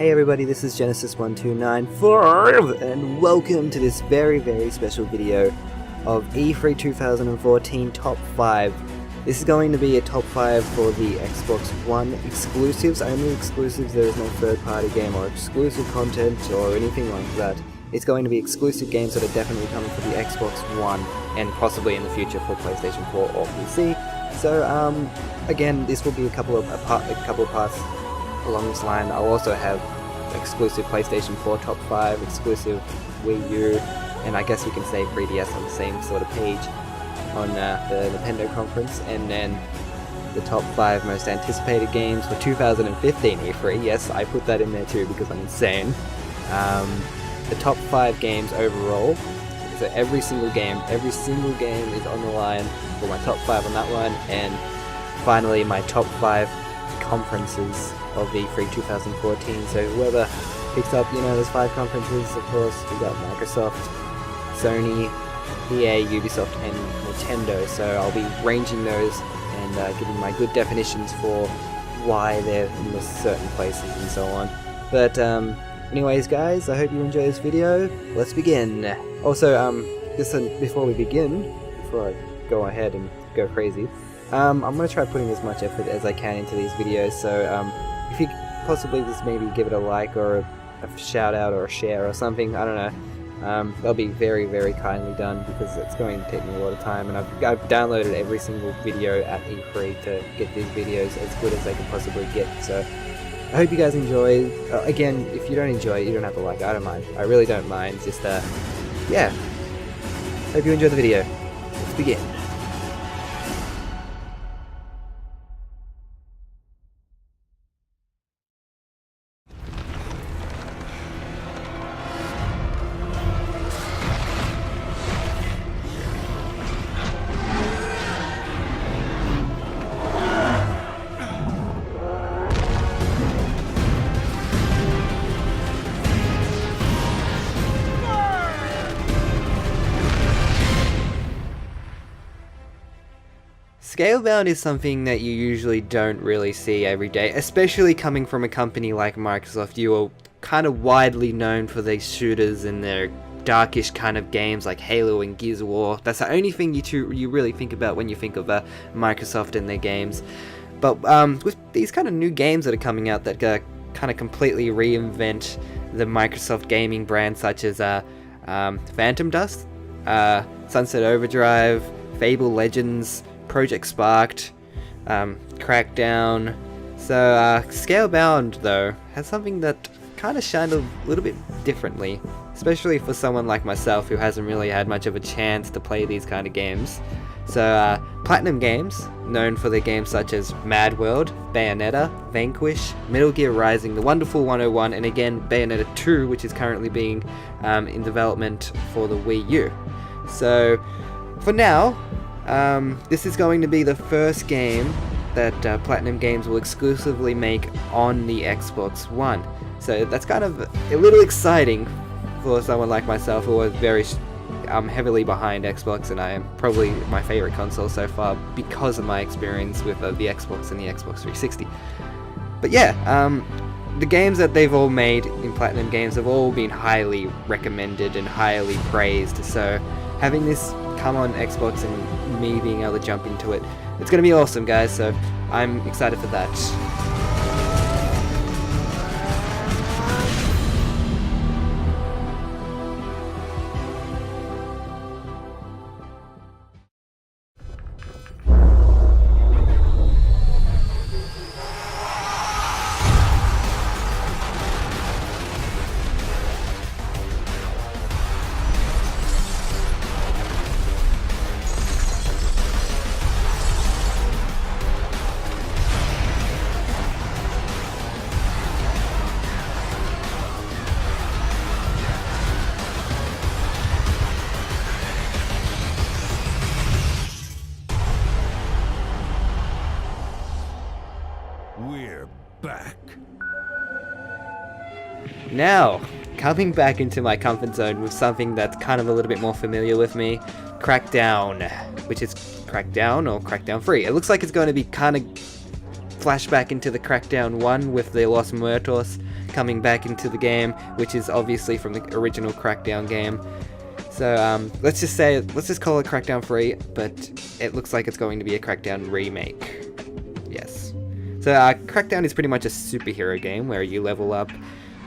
Hey everybody, this is Genesis1294 and welcome to this very special video of E3 2014 Top 5. This is going to be a Top 5 for the Xbox One exclusives, only exclusives. There is no third party game or exclusive content or anything like that. It's going to be exclusive games that are definitely coming for the Xbox One and possibly in the future for PlayStation 4 or PC. So again, this will be a couple of parts along this line. I'll also have exclusive PlayStation 4 Top 5, exclusive Wii U, and I guess we can say 3DS on the same sort of page on the Nintendo conference, and then the Top 5 most anticipated games for 2015 E3. Yes, I put that in there too because I'm insane. The top 5 games overall, so every single game is on the line for my top 5 on that one, and finally my top 5 conferences of E3 2014. So whoever picks up, those 5 conferences, of course, we got Microsoft, Sony, EA, Ubisoft, and Nintendo. So I'll be ranging those and giving my good definitions for why they're in certain places and so on. But anyways, guys, I hope you enjoy this video. Let's begin. Also, just before we begin, before I go ahead and go crazy, I'm going to try putting as much effort as I can into these videos, so if you could possibly just maybe give it a like or a shout out or a share or something, I don't know, that'll be very kindly done, because it's going to take me a lot of time, and I've downloaded every single video at E3 to get these videos as good as they can possibly get. So I hope you guys enjoy. Again, if you don't enjoy it, you don't have to like it. I don't mind. I really don't mind. Just yeah, hope you enjoy the video. Let's begin. Scalebound is something that you usually don't really see every day, especially coming from a company like Microsoft. You are kind of widely known for these shooters and their darkish kind of games like Halo and Gears of War. That's the only thing you really think about when you think of Microsoft and their games. But with these kind of new games that are coming out that kind of completely reinvent the Microsoft gaming brand, such as Phantom Dust, Sunset Overdrive, Fable Legends, Project Sparked, Crackdown. So Scalebound though has something that kind of shined a little bit differently, especially for someone like myself who hasn't really had much of a chance to play these kind of games. So Platinum Games, known for their games such as Mad World, Bayonetta, Vanquish, Metal Gear Rising, The Wonderful 101, and again Bayonetta 2, which is currently being in development for the Wii U. So for now, this is going to be the first game that Platinum Games will exclusively make on the Xbox One. So that's kind of a little exciting for someone like myself who was very heavily behind Xbox, and I am probably my favorite console so far because of my experience with the Xbox and the Xbox 360. But yeah, the games that they've all made in Platinum Games have all been highly recommended and highly praised. So having this come on Xbox and me being able to jump into it, it's going to be awesome, guys, so I'm excited for that. We're back. Now, coming back into my comfort zone with something that's kind of a little bit more familiar with me, Crackdown, which is Crackdown or Crackdown 3. It looks like it's going to be kind of flashback into the Crackdown 1 with the Los Muertos coming back into the game, which is obviously from the original Crackdown game. So let's just call it Crackdown 3, but it looks like it's going to be a Crackdown remake. Yes. So Crackdown is pretty much a superhero game where you level up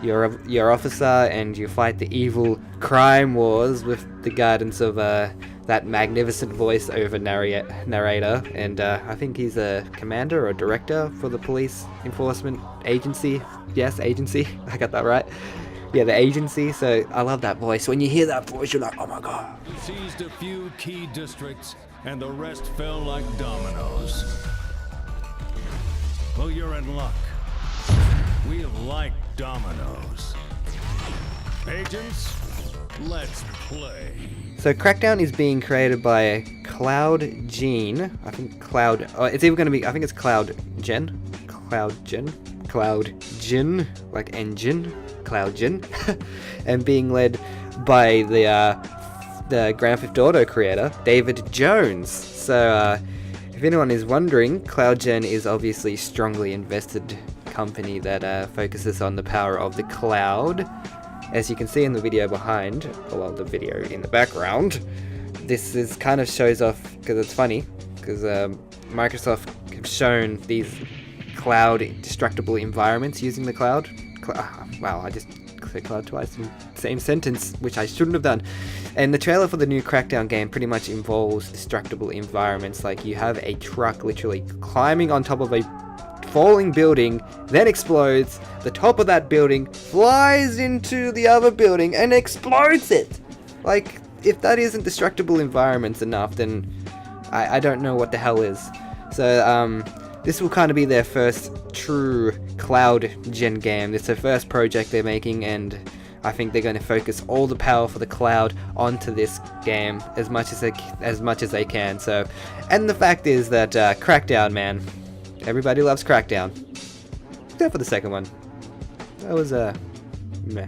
your officer and you fight the evil crime wars with the guidance of that magnificent voice-over narrator, and I think he's a commander or director for the police enforcement agency. Yes, agency. I got that right. Yeah, the agency. So I love that voice. When you hear that voice, you're like, oh my god. We seized a few key districts, and the rest fell like dominoes. Well, you're in luck. We like dominoes. Agents, let's play. So Crackdown is being created by Cloud Gene. I think Cloud. Oh, it's either going to be. I think it's Cloud Gen, like engine, Cloud Gen, and being led by the Grand Theft Auto creator, David Jones. So if anyone is wondering, Cloud Gen is obviously a strongly invested company that focuses on the power of the cloud. As you can see in the video behind, well, the video in the background, this is kind of shows off, because it's funny, because Microsoft have shown these cloud destructible environments using the cloud. Wow, I just said cloud twice in the same sentence, which I shouldn't have done. And the trailer for the new Crackdown game pretty much involves destructible environments, like you have a truck literally climbing on top of a falling building, then explodes, the top of that building flies into the other building and explodes it! Like, if that isn't destructible environments enough, then I don't know what the hell is. So, this will kind of be their first true cloud gen game. It's their first project they're making, and I think they're going to focus all the power for the cloud onto this game as much as they can. So, and the fact is that Crackdown, man, everybody loves Crackdown, except for the second one. That was meh.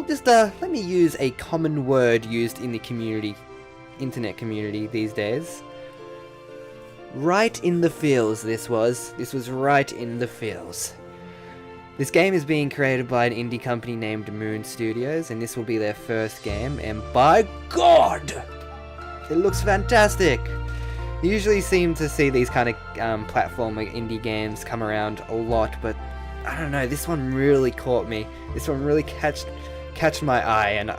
Just let me use a common word used in the internet community these days. Right in the feels, this was right in the feels. This game is being created by an indie company named Moon Studios, and this will be their first game, and by God, it looks fantastic! You usually seem to see these kind of platformer indie games come around a lot, but I don't know, this one really caught me. This one really catch my eye, and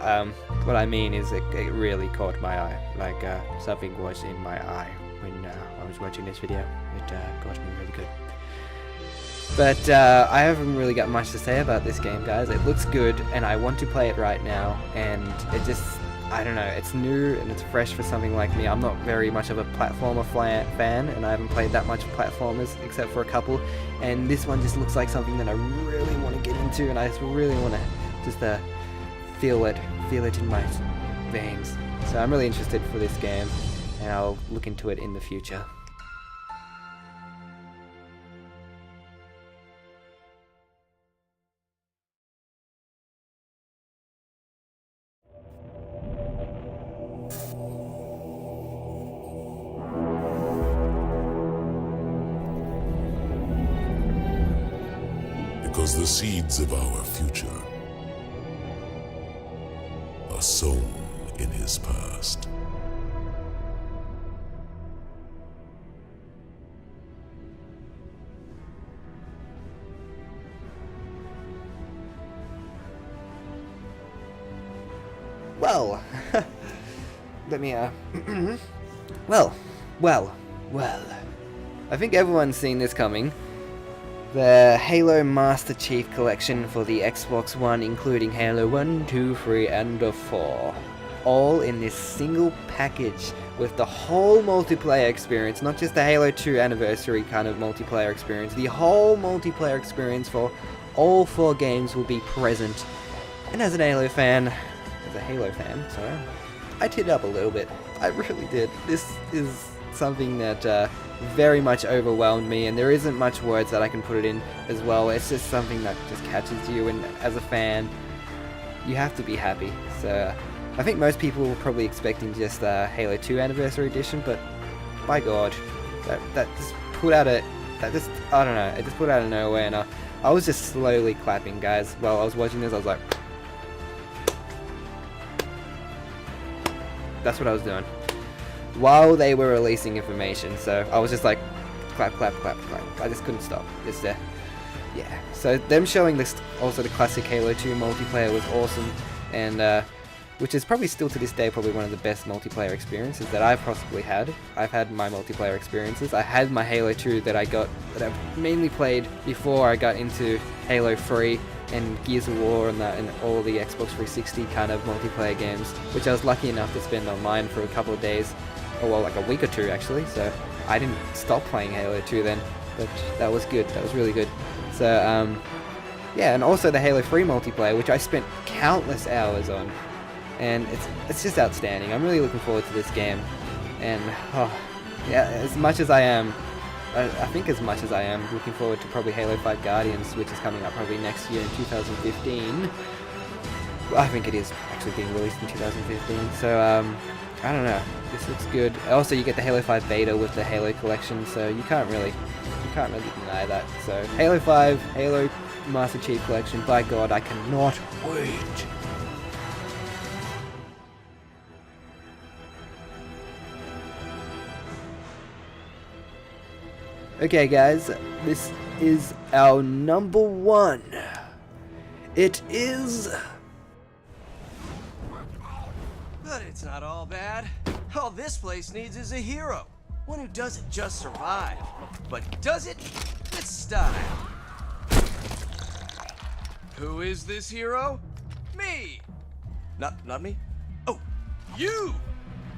what I mean is it really caught my eye, like something was in my eye when I was watching this video. It got me really good. But I haven't really got much to say about this game, guys. It looks good, and I want to play it right now, and it just, I don't know, it's new and it's fresh for something like me. I'm not very much of a platformer fan, and I haven't played that much platformers except for a couple, and this one just looks like something that I really want to get into, and I just really want to just feel it in my veins. So I'm really interested for this game, and I'll look into it in the future. Because the seeds of our future are sown in his past. Well, let me, well. I think everyone's seen this coming. the Halo Master Chief Collection for the Xbox One, including Halo 1, 2, 3, and 4. All in this single package with the whole multiplayer experience, not just the Halo 2 anniversary kind of multiplayer experience. The whole multiplayer experience for all 4 games will be present. And as a Halo fan, sorry, I teared up a little bit. I really did. This is something that very much overwhelmed me, and there isn't much words that I can put it in as well. It's just something that just catches you, and as a fan, you have to be happy. So I think most people were probably expecting just Halo 2 Anniversary Edition, but by God, that just put out I don't know, it just put out of nowhere, and I was just slowly clapping, guys. While I was watching this, I was like, that's what I was doing while they were releasing information. So I was just like, clap, clap, clap, clap. I just couldn't stop. Just yeah. So them showing this, also the classic Halo 2 multiplayer was awesome, and which is probably still to this day probably one of the best multiplayer experiences that I've possibly had. I've had my multiplayer experiences. I had my Halo 2 that I mainly played before I got into Halo 3 and Gears of War and all the Xbox 360 kind of multiplayer games, which I was lucky enough to spend on mine for a couple of days, or well, like a week or two actually. So I didn't stop playing Halo 2 then, but that was good. That was really good. So yeah, and also the Halo 3 multiplayer, which I spent countless hours on, and it's just outstanding. I'm really looking forward to this game, and yeah, as much as I am looking forward to probably Halo 5 Guardians, which is coming up probably next year in 2015. Well, I think it is actually being released in 2015, so I don't know, this looks good. Also, you get the Halo 5 beta with the Halo collection, so you can't really deny that. So Halo 5, Halo Master Chief Collection, by God, I cannot wait. Okay guys, this is our number 1. It is... But it's not all bad. All this place needs is a hero. One who doesn't just survive, but does it with style. Who is this hero? Me! Not me? Oh, you!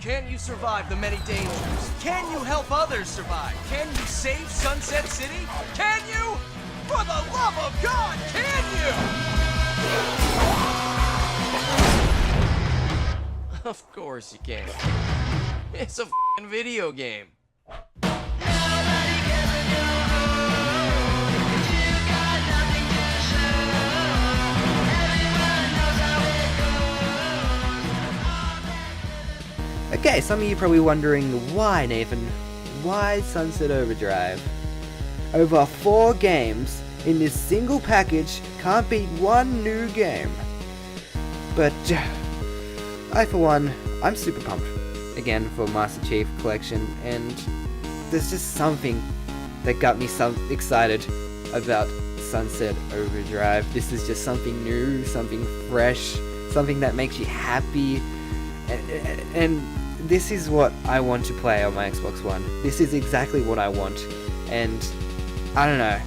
Can you survive the many dangers? Can you help others survive? Can you save Sunset City? Can you? For the love of God, can you? Of course you can. It's a f***ing video game. Okay, some of you probably wondering, why, Nathan? Why Sunset Overdrive? Over 4 games in this single package can't beat one new game. But I, for one, I'm super pumped again for Master Chief Collection, and there's just something that got me excited about Sunset Overdrive. This is just something new, something fresh, something that makes you happy, and this is what I want to play on my Xbox One. This is exactly what I want, and I don't know,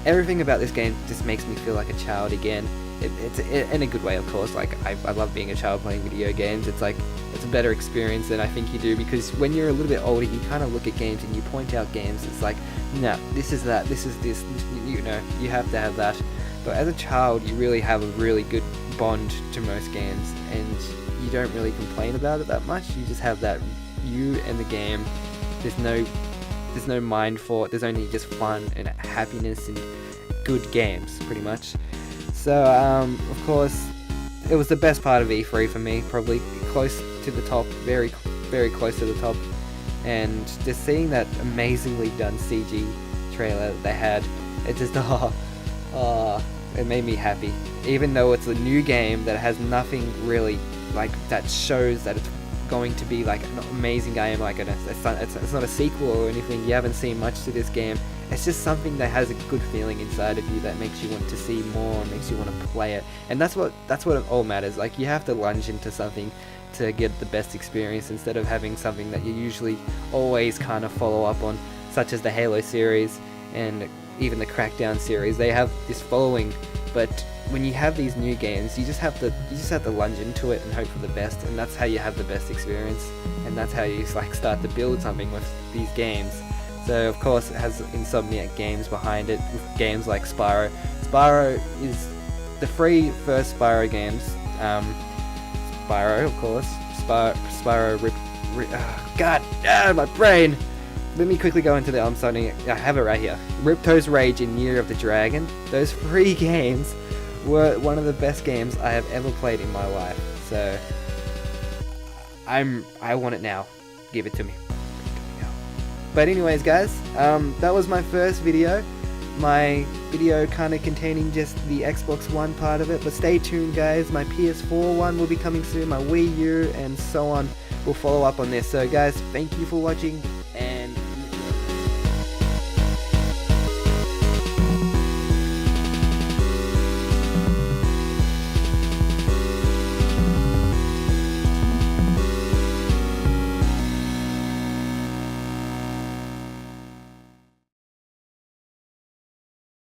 everything about this game just makes me feel like a child again. It's in a good way, of course. Like, I love being a child playing video games. It's like, it's a better experience than I think you do, because when you're a little bit older, you kind of look at games and you point out games. It's like, no, this is that, this is this, you know, you have to have that. But as a child, you really have a really good bond to most games, and you don't really complain about it that much. You just have that, you and the game. There's no mind for it. There's only just fun and happiness and good games, pretty much. So, of course, it was the best part of E3 for me, probably close to the top, very, very close to the top, and just seeing that amazingly done CG trailer that they had, it just, it made me happy. Even though it's a new game that has nothing really, like, that shows that it's going to be, like, an amazing game, like, it's not a sequel or anything, you haven't seen much to this game. It's just something that has a good feeling inside of you that makes you want to see more, makes you want to play it. And that's what it all matters. Like, you have to lunge into something to get the best experience, instead of having something that you usually always kind of follow up on, such as the Halo series. And even the Crackdown series, they have this following, but when you have these new games, you just have to lunge into it and hope for the best, and that's how you have the best experience, and that's how you like start to build something with these games. So of course it has Insomniac Games behind it, with games like Spyro. Spyro is the free first Spyro games. Spyro, of course. Spyro my brain! Let me quickly go into I have it right here. Ripto's Rage and Year of the Dragon. Those free games were one of the best games I have ever played in my life. So I want it now. Give it to me. But anyways, guys, that was my first video. My video kind of containing just the Xbox One part of it, but stay tuned, guys. My PS4 one will be coming soon, my Wii U, and so on will follow up on this. So guys, thank you for watching.